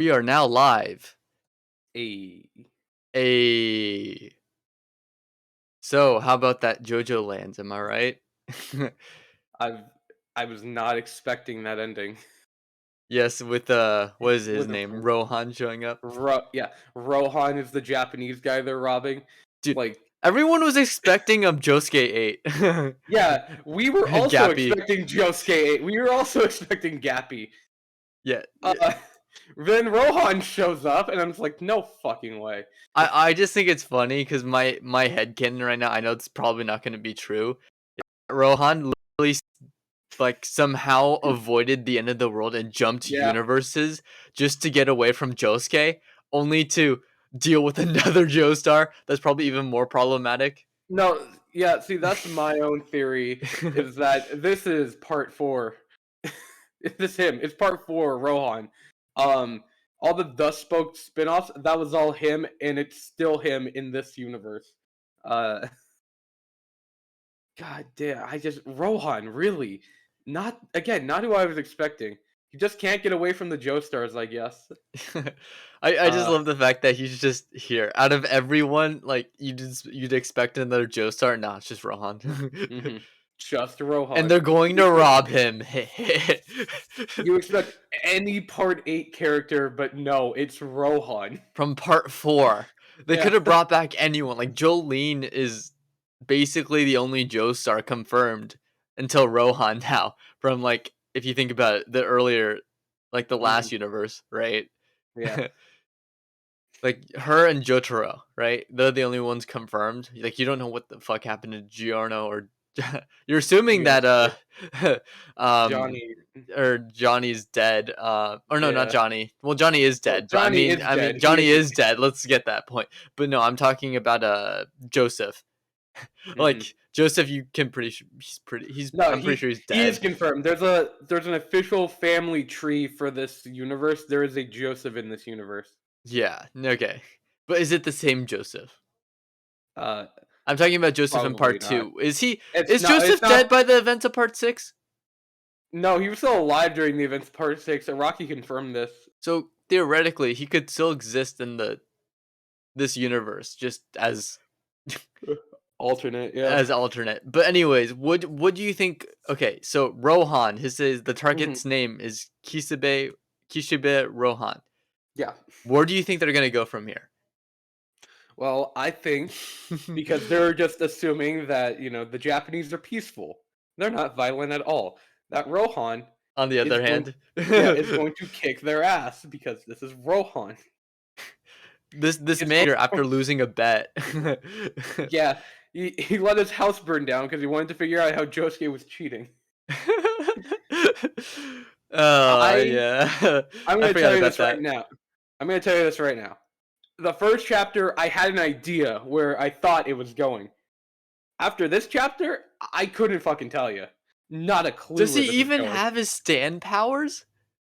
We are now live. A A So, how about that Jojolands? Am I right? I've I was not expecting that ending. Yes, with what is his With name? Rohan showing up. Rohan is the Japanese guy they're robbing. Dude, Like, everyone was expecting Josuke 8. yeah, we were also Gappy. expecting Josuke 8. We were also expecting Gappy. Yeah, Uh, yeah. then Rohan shows up, and I'm just like, no fucking way. I just think it's funny because my headcanon right now, I know it's probably not going to be true. Rohan literally like somehow avoided the end of the world and jumped Yeah, universes just to get away from Josuke, only to deal with another Joestar that's probably even more problematic. no, yeah. See, that's my own theory. Is that this is part 4? It's him. It's part 4, Rohan. Um, all the Dust Spoke spin-offs, that was all him, and it's still him in this universe. Uh, God damn, Rohan, really? Not who I was expecting. He just can't get away from the Joestars, I guess. I just Uh, love the fact that he's just here. Out of everyone, like you'd expect another Joestar. Nah, it's just Rohan. mhm. Just And Rohan. they're going You to expect, rob him. you expect any Part 8 character, but no, it's Rohan. From part 4. They could Yeah. have brought back anyone. Like Jolene is basically the only Joestar confirmed until Rohan now. From like if you think about it, the earlier like the Mhm. last universe, right? Yeah. Like her and Jotaro, right? They're the only ones confirmed. Like you don't know what the fuck happened to Giorno or you're assuming that Yes, um Johnny. or Johnny's dead. Or no, not Yeah. Johnny. Well, Johnny is Well, dead, but Johnny is I mean dead. He Johnny is. is dead. Let's get that point. But no, I'm talking about Joseph. Mhm. Like Joseph, you can he's No, I'm pretty sure he's he is dead. confirmed. There's an official family tree for this universe. There is a Joseph in this universe. Yeah, okay. But is it the same Joseph? Uh, I'm talking about Joseph in Probably part not. 2. It's Is not. It's Joseph dead not. by the events of part 6? No, he was still alive during the events of Part 6. And Rocky confirmed this. So theoretically, he could still exist in this universe just Alternate, yeah. as alternate. But anyways, what do you think? Okay, so Rohan, his is the Mhm. target's name is Kishibe Rohan. Yeah. Where do you think they're gonna go from here? Well, I think because they're just assuming that the Japanese are peaceful. They're not violent at all. That Rohan On the is other going, hand, yeah, is going to kick their ass because this is Rohan. this It's man going, after losing a bet. yeah, he let his house burn down because he wanted to figure out how Josuke was cheating. Oh I yeah, I'm I gonna forgot tell you about this right that. now. I'm gonna tell you this right now. The first chapter, I had an idea where I thought it was going. After this chapter, I couldn't fucking tell you. Not a clue Does where he this is even going. have his stand powers?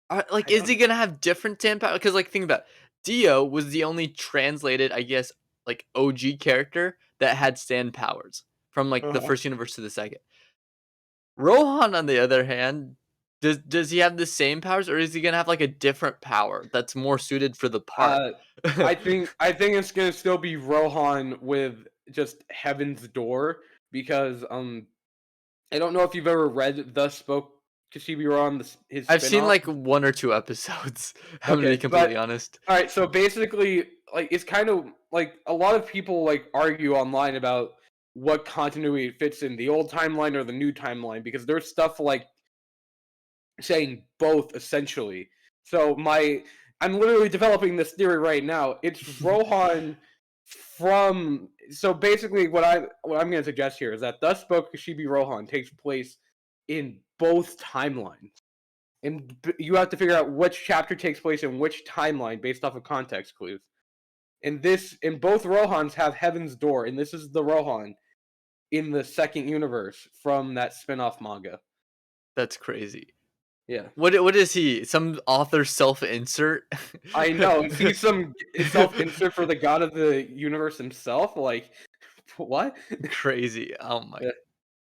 Like, I is don't. he gonna have different stand powers? Because, like, think about it. Dio was the only translated, I guess, like OG character that had stand powers from like the Uh, first universe to the second. Rohan, on the other hand, does he have the same powers, or is he gonna have like a different power that's more suited for the part? uh, I think it's gonna still be Rohan with just Heaven's Door because I don't know if you've ever read The Spoke Kishibe Rohan, his I've seen spinoff. like one or two episodes. I'm gonna be Okay, completely but honest. all right. So basically, like it's kind of like a lot of people like argue online about what continuity it fits in, the old timeline or the new timeline, because there's stuff like saying both essentially. So I'm literally developing this theory right now. It's Rohan from so basically what I'm going to suggest here is that Thus Spoke Kishibe Rohan takes place in both timelines. And you have to figure out which chapter takes place in which timeline based off of context clues. In both Rohans have Heaven's Door, and this is the Rohan in the second universe from that spin-off manga. That's crazy. Yeah. What is he? Some author self-insert? I know. Is he some self-insert for the god of the universe himself? Like, what? Crazy. Oh my. Yeah.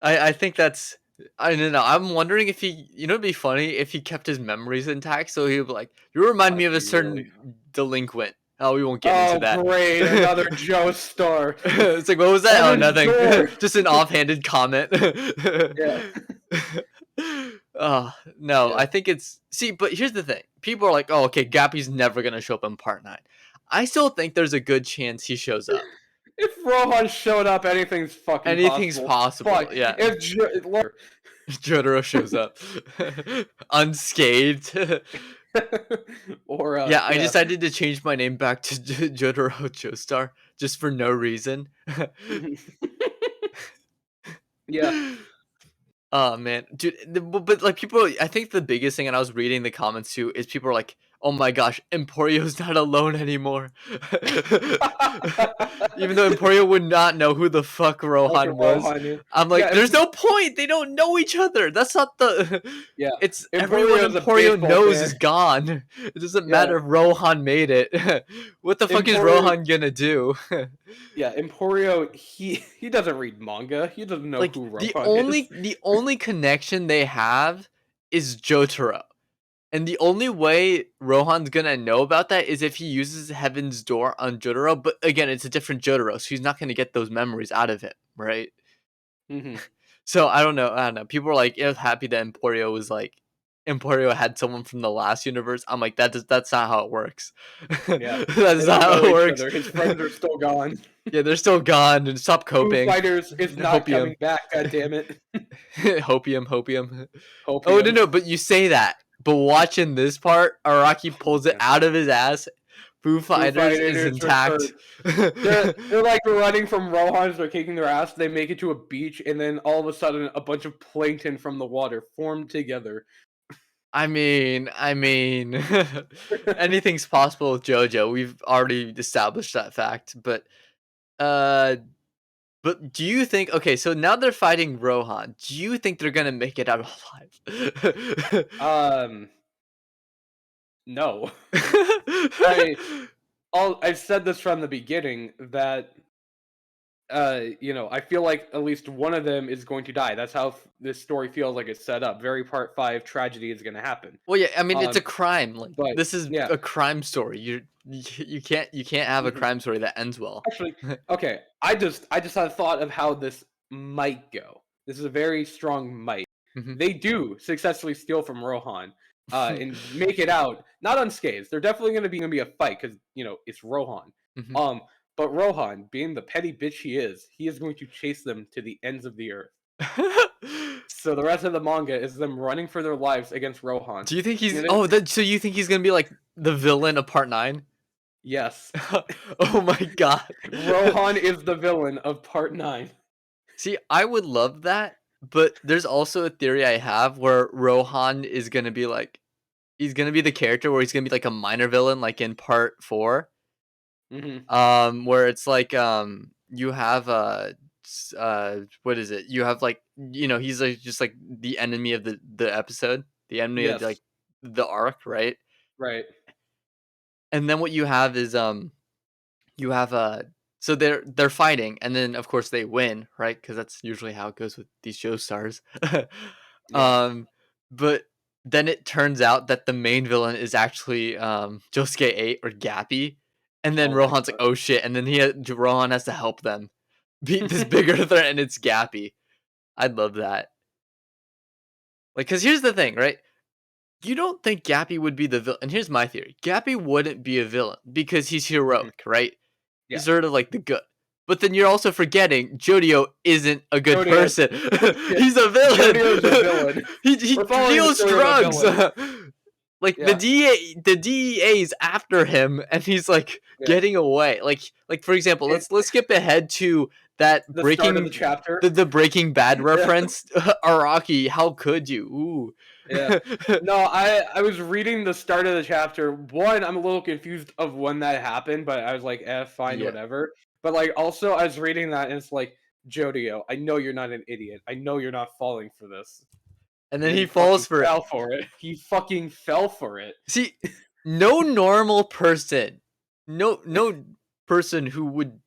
I think that's I don't know. I'm wondering if he, it'd be funny if he kept his memories intact. So he'd be like, "You remind me of a Honestly, really. certain delinquent." Oh, we won't get into Oh, that. great! Another Joe star. It's like, what was that? Oh, Heaven's nothing. door. Just an offhanded comment. Yeah, Oh no, yeah. I think it's but here's the thing. People are like, "Oh, okay, Gappy's never gonna show up in part 9." I still think there's a good chance he shows up. If Rohan showed up, anything's fucking Anything's possible. Fuck. possible. Yeah. If Jotaro shows up unscathed. or Yeah, I yeah. decided to change my name back to Jotaro Joestar just for no reason. Yeah. Oh man, dude, but like people, I think the biggest thing, and I was reading the comments too, is people are like, "Oh my gosh, Emporio's not alone anymore." Even though Emporio would not know who the fuck Fucking Rohan was, Rohan is. I'm like, Yeah, there's no point. They don't know each other. That's not the. yeah. It's everyone Emporio's a Emporio baseball knows fan. is gone. It doesn't Yeah. matter if Rohan made it. What the fuck is Emporio Rohan gonna do? Yeah, Emporio, he doesn't read manga. He doesn't know Like who the Rohan is. only the only connection they have is Jotaro. And the only way Rohan's gonna know about that is if he uses Heaven's Door on Jotaro. But again, it's a different Jotaro, so he's not gonna get those memories out of him, right? Hmm. So I don't know. I don't know. People were like, happy that Emporio was like, Emporio had someone from the last universe. I'm like, that's not how it works. Yeah. That's They not don't how know it each works. other. His friends are still gone. Yeah, they're still gone. And stop Foo coping. Fighters is not Hopium. coming back, god damn it. Hopium. Oh Hopium. no, but you say that. But watching this part, Araki Oh, pulls it man. out of his ass. Foo Foo Fighters is Fighters intact. they're like running from Rohans, they're kicking their ass, they make it to a beach, and then all of a sudden a bunch of plankton from the water form together. I mean, anything's possible with JoJo. We've already established that fact. Uh, but do you think? Okay, so now they're fighting Rohan. Do you think they're gonna make it out alive? No. I I've said this from the beginning that I feel like at least one of them is going to die. That's how this story feels like it's set up. Very part 5 tragedy is going to happen. Well, yeah, I mean, it's a Um, crime. Like but this is yeah. a crime story. You can't have a Mhm. crime story that ends well. Actually, okay. I just had a thought of how this might go. This is a very strong might. Mhm. They do successfully steal from Rohan, and make it out not unscathed. They're definitely gonna be a fight because it's Rohan. Mhm. Um, but Rohan, being the petty bitch he is going to chase them to the ends of the earth. So the rest of the manga is them running for their lives against Rohan. Do you think he's? And then, Oh, so you think he's gonna be like the villain of part 9? yes, Oh my god. Rohan is the villain of part 9. See, I would love that, but there's also a theory I have where Rohan is gonna be like, he's gonna be the character where he's gonna be like a minor villain, like in part 4. Hmm. Where it's like, you have what is it? You have like, he's like just like the enemy of the episode, the enemy of Yes, like the arc, right? right. And then what you have is you have so they're fighting, and then of course they win, right? Because that's usually how it goes with these show stars. Yeah. um, but then it turns out that the main villain is actually Josuke 8 or Gappy, and then Oh my Rohan's like, god. "Oh shit!" And then Rohan has to help them beat this bigger threat, and it's Gappy. I'd love that. Like, because here's the thing, right? You don't think Gappy would be the villain, and here's my theory: Gappy wouldn't be a villain because he's Mhm. heroic, right? Yeah. He's sort of like the good. But then you're also forgetting Jodio isn't a good Jodio, person. yeah, He's a villain. Jodio's a villain. he We're following the deals story of a drugs. villain. Like Yeah, the DEA's after him, and he's like yeah. getting away. Like for example, It, let's skip ahead to that the start of the breaking chapter. the Breaking Bad Yeah, reference. Araki, how could you? yeah. Ooh. No, I was reading the start of the chapter. One, I'm a little confused of when that happened, but I was like, fine, Yeah. whatever. But like, also, I was reading that, and it's like, Jodio, I know you're not an idiot. I know you're not falling for this. And And then then he he fucking falls for it. fell for it. He fucking fell for it. See, no normal person, no person who would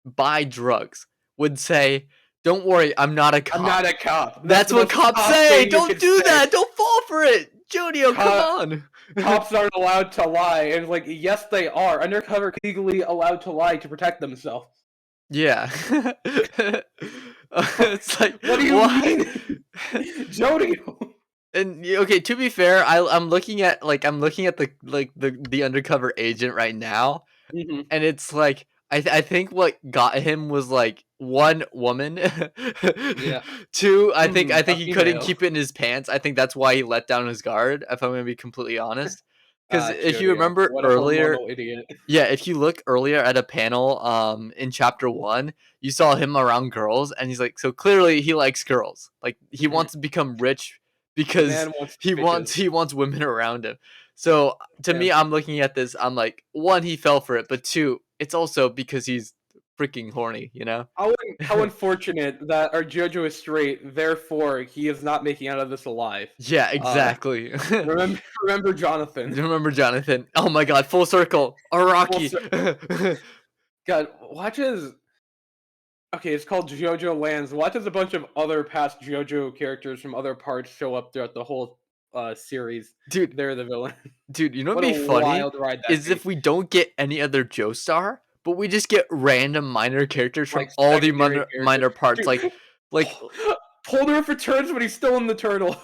buy drugs would say, Don't worry, I'm not a I'm cop. not a cop. That's That's the what most cops cop say. thing you Don't could do say. that. Don't fall for it. Jodio, come Co- on. Cops aren't allowed to lie, and like, yes, they are. Undercover legally allowed to lie to protect themselves. Yeah. It's like, What do you what? mean, Jodio? And okay, to be fair, I'm looking at the undercover agent right now, Hmm. and it's like I think what got him was like one woman, Yeah. two. I think A he couldn't female. keep it in his pants. I think that's why he let down his guard. If I'm gonna be completely honest, because if you Jodio. remember What a earlier, hormonal idiot. yeah, if you look earlier at a panel, in chapter 1, you saw him around girls, and he's like, so clearly he likes girls. Like he Mhm. wants to become rich The because man wants he wants bitches. he wants women around him. So to Yeah. me, I'm looking at this, I'm like, one, he fell for it, but two, it's also because he's freaking horny, you know? How unfortunate that our Jojo is straight, therefore he is not making out of this alive. Yeah, Uh, exactly. remember Jonathan. Remember Jonathan? Oh my god, full circle. Full Araki. circle. God, watch as okay, it's called Jojolands. Watch as a bunch of other past Jojo characters from other parts show up throughout the whole series. Dude, They're the villain. Dude, you know what'd What a be funny? wild ride that Is be. if we don't get any other Joestar, but we just get random minor characters from Like all the secondary minor character. minor parts, Dude, like Polnareff returns when he's still in the turtle.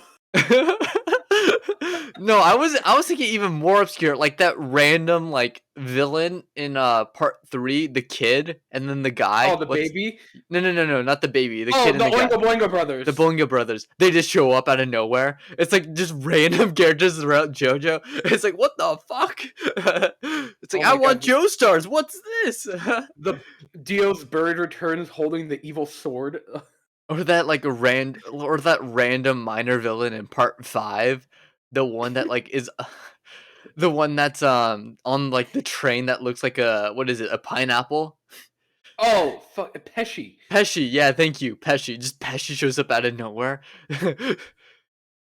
No, I was thinking even more obscure, like that random like villain in part 3, the kid, and then the guy. Oh, the What's baby? no, not the baby, the kid Oh, and the the guy. Oingo Boingo The brothers. Boingo brothers, they just show up out of nowhere. It's like just random characters throughout JoJo. It's like, what the fuck? It's like, Oh I my want god. Joestars. What's this? The Dio's bird returns holding the evil sword. Or that like or that random minor villain in part 5, the one that like is the one that's on like the train that looks like a, what is it? A pineapple? Oh, fuck, Pesci. Pesci, yeah, thank you. Pesci. Just Pesci shows up out of nowhere.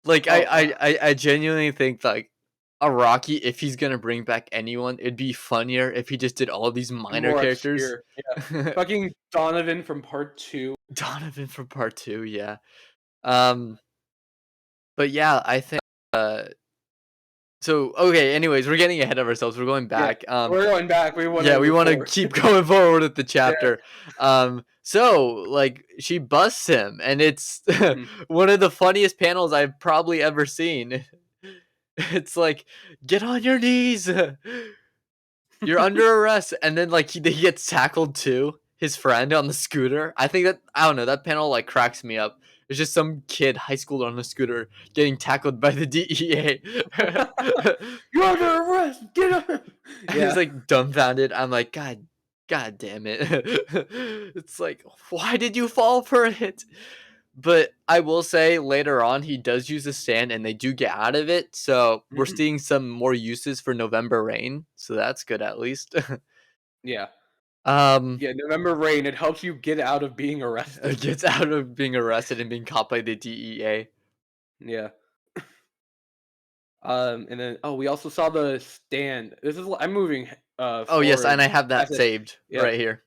Like Oh, I genuinely think like Araki, if he's gonna bring back anyone, it'd be funnier if he just did all these minor more characters. obscure. Yeah. Fucking Donovan from part 2. Donovan from part 2, yeah. Um, but yeah, I think so okay, anyways, we're getting ahead of ourselves. We're going Yeah. back. We're going back. We want Yeah, to we move want to forward. keep going forward with the Yeah. chapter. So like she busts him, and it's Mhm. one of the funniest panels I've probably ever seen. It's like, get on your knees. You're under arrest, and then like he gets tackled too. His friend on the scooter. I think that, I don't know, that panel like cracks me up. It's just some kid, high schooler on a scooter, getting tackled by the DEA. You're under arrest. Get up. He's Yeah. like dumbfounded. I'm like, God damn it. It's like, why did you fall for it? But I will say later on he does use a stand and they do get out of it. So we're Mhm. seeing some more uses for November Rain. So that's good at least. Yeah. um Yeah. November Rain. It helps you get out of being arrested. Gets out of being arrested and being caught by the DEA. Yeah. And then we also saw the stand. I'm moving Oh yes, and forward I have as that if saved yeah. right here.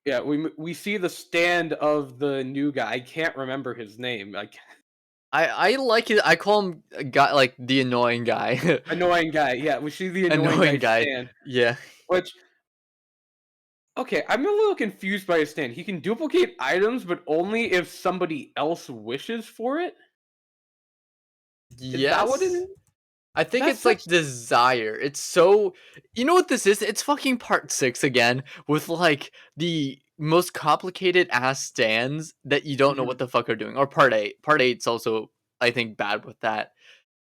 Yeah, we see the stand of the new guy. I can't remember his name. Like I like it. I call him a guy, like the annoying guy. annoying guy. Yeah, we see the annoying Annoying guy guy. stand. Yeah. Which okay, I'm a little confused by his stand. He can duplicate items, but only if somebody else wishes for it. Is that what it Yes. is? I think That's it's like such. desire. It's so, you know what this is? It's fucking part 6 again with like the most complicated ass stands that you don't know Mhm. what the fuck are doing. Or part 8. Part eight's also, I think, bad with that.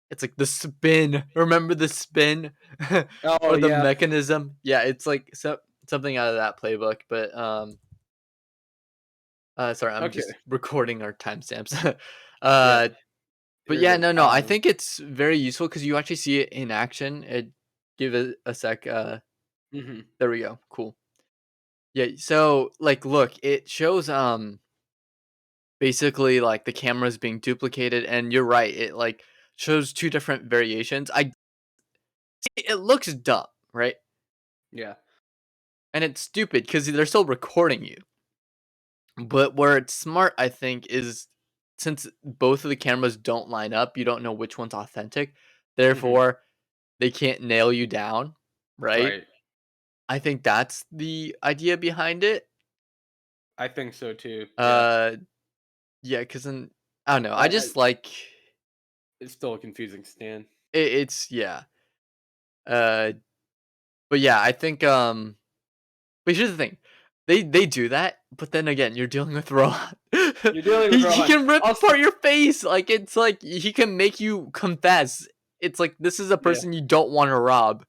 It's like the spin. Remember the spin? Oh Or the yeah. mechanism? Yeah, it's like something out of that playbook, but sorry, I'm Okay. just recording our timestamps. Yeah. uh but You're yeah, good. no, I think it's very useful because you actually see it in action. Give it a sec. Mhm. There we go. Cool. Yeah. So like, look, it shows basically like the cameras being duplicated, and you're right. It like shows two different variations. It looks dumb, right? Yeah. And it's stupid because they're still recording you. But where it's smart, I think, is since both of the cameras don't line up, you don't know which one's authentic. Mhm. Therefore, they can't nail you down, right? Right. I think that's the idea behind it. I think so too. Yeah. Uh, yeah, because then I don't know. I I just like it's still a confusing stand. it's yeah. Uh, but yeah, I think but here's the thing. They do that, but then again, you're dealing with Rohan. You're dealing with He Rohan. can rip Also, apart your face. Like it's like he can make you confess. It's like this is a yeah, person you don't want to rob.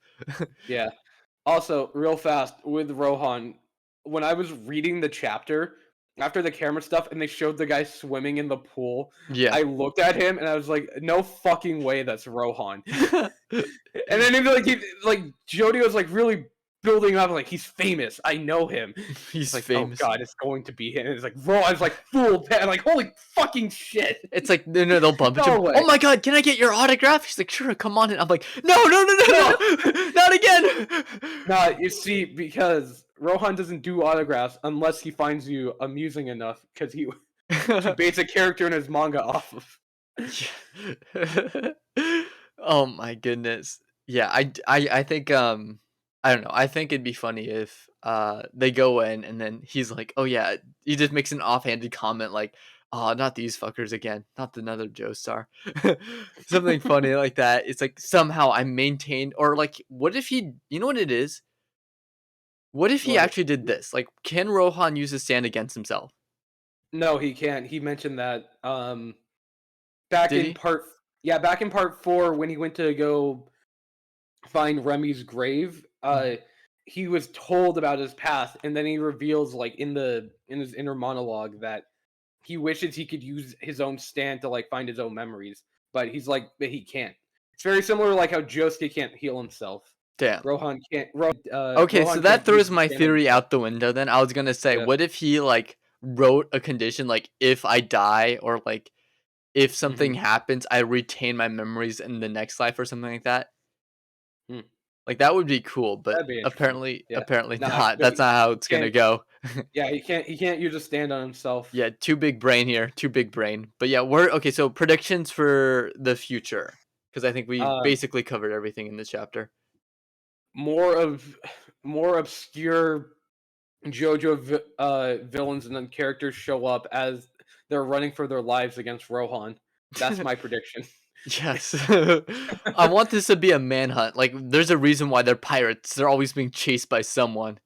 yeah. Also, real fast with Rohan, when I was reading the chapter after the camera stuff and they showed the guy swimming in the pool, Yeah. I looked at him and I was like, "No fucking way, that's Rohan." And then even like Jody was like really building up, like he's famous. I know him. It's He's like, oh famous. god, it's going to be him. And it's like Rohan's like full dead. Like holy fucking shit. It's like no, they'll bump into No him. Oh way. my god, can I get your autograph? He's like, sure, come on. And I'm like, No. no, not again. Nah, you see, because Rohan doesn't do autographs unless he finds you amusing enough, because he to base a character in his manga off of. Yeah. Oh my goodness. Yeah, I think, I don't know, I think it'd be funny if, they go in and then he's like, "Oh, yeah," he just makes an offhanded comment like, "Oh, not these fuckers again, not another Joestar." Something funny like that. It's like, somehow I maintained or, like, what if he you know what it is? What if he What? actually did this? Like, can Rohan use his stand against himself? No, he can't. He mentioned that back Did in he? part yeah, back in part 4 when he went to go find Remy's grave, Mhm. he was told about his past, and then he reveals like in his inner monologue that he wishes he could use his own stand to like find his own memories, but he's like, but he can't. It's very similar, like how Josuke can't heal himself. Damn. Okay, so Rohan that can't use throws the my stand on theory himself. out the window then. I was gonna say, Yeah. what if he, like, wrote a condition, like, if I die or, like, if Hmm. something happens, I retain my memories in the next life or something like that? Hmm. Like, that would be cool, but That'd be interesting. Yeah. apparently Nah, not. but That's not how it's he gonna can't. go. Yeah, he can't use a stand on himself. Yeah, too big brain here, too big brain. But yeah, we're okay, so predictions for the future, because I think we Um, basically covered everything in this chapter. more of more obscure villains and then characters show up as they're running for their lives against Rohan. That's my prediction. Yes. I want this to be a manhunt. Like, there's a reason why they're pirates. They're always being chased by someone.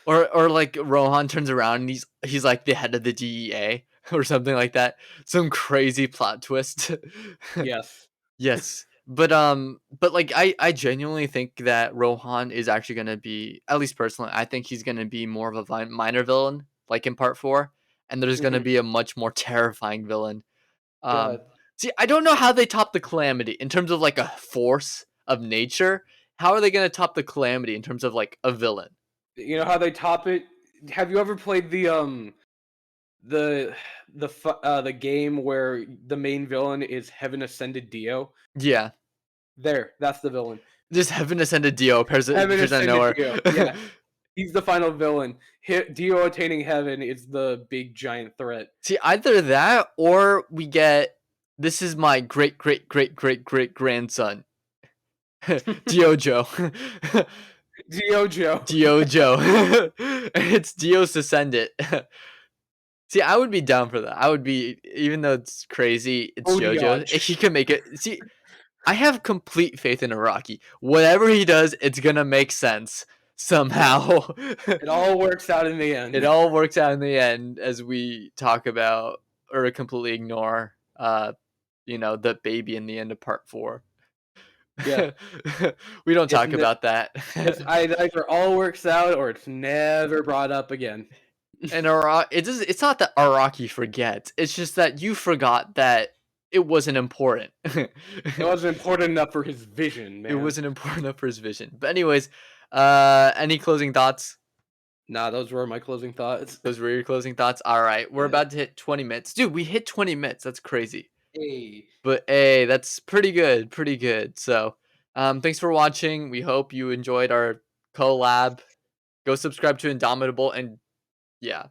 Or like Rohan turns around and he's like the head of the DEA or something like that. Some crazy plot twist. Yes. Yes. But like I genuinely think that Rohan is actually going to be, at least personally, I think he's going to be more of a minor villain like in part 4, and there's going to Hmm. be a much more terrifying villain. Yeah. um, See, I don't know how they top the Calamity in terms of, like, a force of nature. How are they gonna top the Calamity in terms of, like, a villain? You know how they top it? Have you ever played the the game where the main villain is Heaven Ascended Dio? Yeah. There, that's the villain. Just Heaven Ascended Dio Heaven appears out of Ascended nowhere. Dio. Yeah, he's the final villain. Dio attaining heaven is the big giant threat. See, either that or we get, "This is my great, great, great, great, great grandson, Diojo." Jojo. Diojo. It's Dio's descendant. See, I would be down for that. I would be, even though it's crazy, it's JoJo. Odiach. He can make it. See, I have complete faith in Araki. Whatever he does, it's gonna make sense Yeah, somehow. it all works out in the It end. all works out in the end, as we talk about or completely ignore, the baby in the end of part 4. Yeah, We don't it's talk ne- about that. it either all works out or it's never brought up again. And it's not that Araki forgets. It's just that you forgot that it wasn't important. It wasn't important enough for his vision, It man. wasn't important enough for his vision. But anyways, any closing thoughts? Nah, those were my closing thoughts. Those were your closing thoughts? All right. We're Yeah. about to hit 20 minutes. Dude, we hit 20 minutes. That's crazy. Hey. But hey, that's pretty good. Pretty good. So, thanks for watching. We hope you enjoyed our collab. Go subscribe to Indomitable and Yeah.